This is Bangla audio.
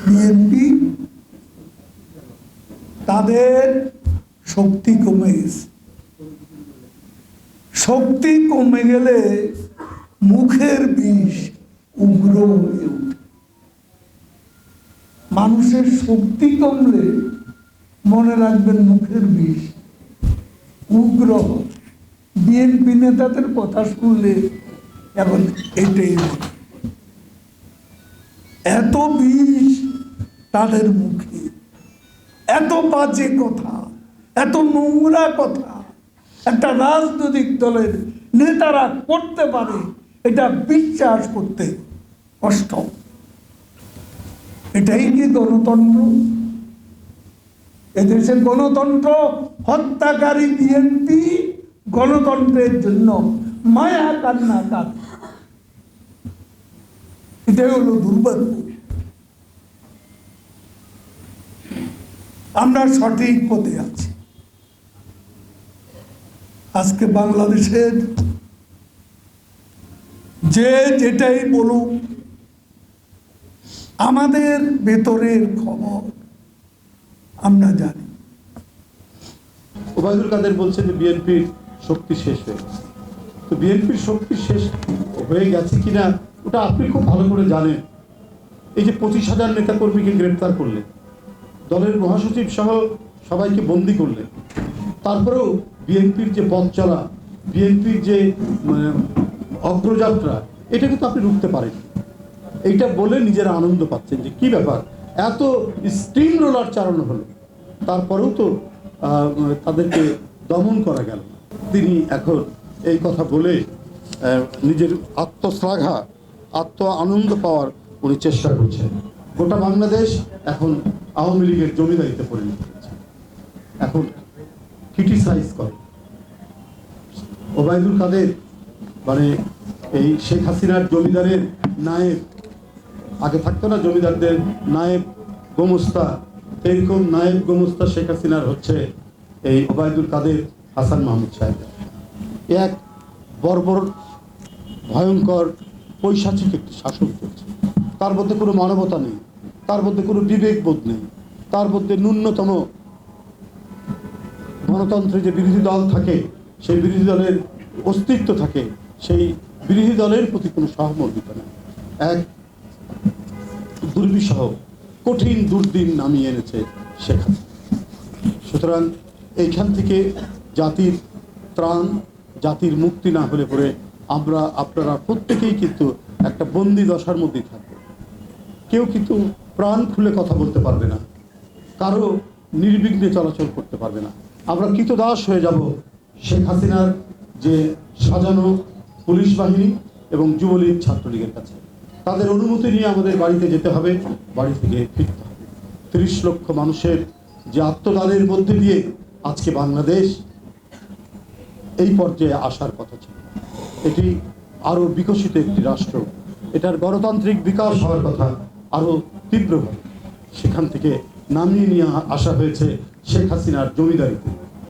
বিএনপি তাদের শক্তি কমে গেছে। শক্তি কমে গেলে মুখের বিষ উগ্র হয়ে ওঠে। মানুষের শক্তি কমলে মনে রাখবেন মুখের বিষ উগ্র। বিএনপি নেতাদের কথা শুনলে এখন এটাই এত বিষ তাদের মুখে, এত বাজে কথা, এত নোংরা কথা একটা রাজনৈতিক দলের নেতারা করতে পারে, এটা বিশ্বাস করতে কষ্ট। এটাই কি গণতন্ত্র? এদেশে গণতন্ত্র হত্যাকারী বিএনপি গণতন্ত্রের জন্য মায়া কান্না কাঁদে। এটাই হলো দুর্ভাগ্য। আমরা সঠিক পথে আছি। আজকে বাংলাদেশের যে যেটাই বলুক, আমাদের ভেতরের খবর আমরা জানি। ওবায়দুল কাদের বলছে যে বিএনপির শক্তি শেষ হয়ে গেছে। তো বিএনপির শক্তি শেষ হয়ে গেছে কিনা ওটা আপনি খুব ভালো করে জানেন। এই যে 25,000 নেতাকর্মীকে গ্রেপ্তার করলেন, দলের মহাসচিব সহ সবাইকে বন্দি করলেন, তারপরেও বিএনপির যে পথ চলা, বিএনপির যে অগ্রযাত্রা, এটা কিন্তু আপনি রুখতে পারেন। এইটা বলে নিজেরা আনন্দ পাচ্ছেন যে কি ব্যাপার, এত স্টিম রোলার চালানো হলো, তারপরেও তো তাদেরকে দমন করা গেল। তিনি এখন এই কথা বলে নিজের আত্মশ্লাঘা, আত্ম আনন্দ পাওয়ার উনি চেষ্টা করছেন। গোটা বাংলাদেশ এখন আওয়ামী লীগের জমিদারিতে পরিণত হয়েছে। এখন ক্রিটিসাইজ করে ওবায়দুল কাদের মানে এই শেখ হাসিনার জমিদারের নায়েব। আগে থাকতো না জমিদারদের নায়েব গোমস্তা, এরকম নায়েব গোমস্তা শেখ হাসিনার হচ্ছে এই ওবায়দুল কাদের হাসান মাহমুদ সাহেব। এক বর্বর ভয়ঙ্কর পৈশাচিক একটি শাসন চলছে। তার মধ্যে কোনো মানবতা নেই, তার মধ্যে কোনো বিবেকবোধ নেই, তার মধ্যে ন্যূনতম গণতন্ত্রে যে বিরোধী দল থাকে, সেই বিরোধী দলের অস্তিত্ব থাকে, সেই বিরোধী দলের প্রতি কোনো সহমর্মিতা নেই। এক দুর্বিষহ কঠিন দুর্দিন নামিয়ে এনেছে শেখ হাসিনা। সুতরাং এইখান থেকে জাতির ত্রাণ, জাতির মুক্তি না হলে পরে আপনারা প্রত্যেকেই কিন্তু একটা বন্দি দশার মধ্যেই থাকবে। কেউ কিন্তু প্রাণ খুলে কথা বলতে পারবে না, কারো নির্বিঘ্নে চলাচল করতে পারবে না। আমরা কৃতদাস হয়ে যাব শেখ হাসিনার যে সাজানো পুলিশ বাহিনী এবং যুবলীগ ছাত্রলীগের কাছে। তাদের অনুমতি নিয়ে আমাদের বাড়িতে যেতে হবে, বাড়ি থেকে ফিরতে হবে। 30 লক্ষ মানুষের যে আত্মদানের মধ্যে দিয়ে আজকে বাংলাদেশ এই পর্যায়ে আসার কথা ছিল। এটি আরো বিকশিত একটি রাষ্ট্র, এটার গণতান্ত্রিক বিকাশ হওয়ার কথা আরো তীব্রভাবে। সেখান থেকে নামিয়ে নিয়ে আসা হয়েছে শেখ হাসিনার জমিদারিতে।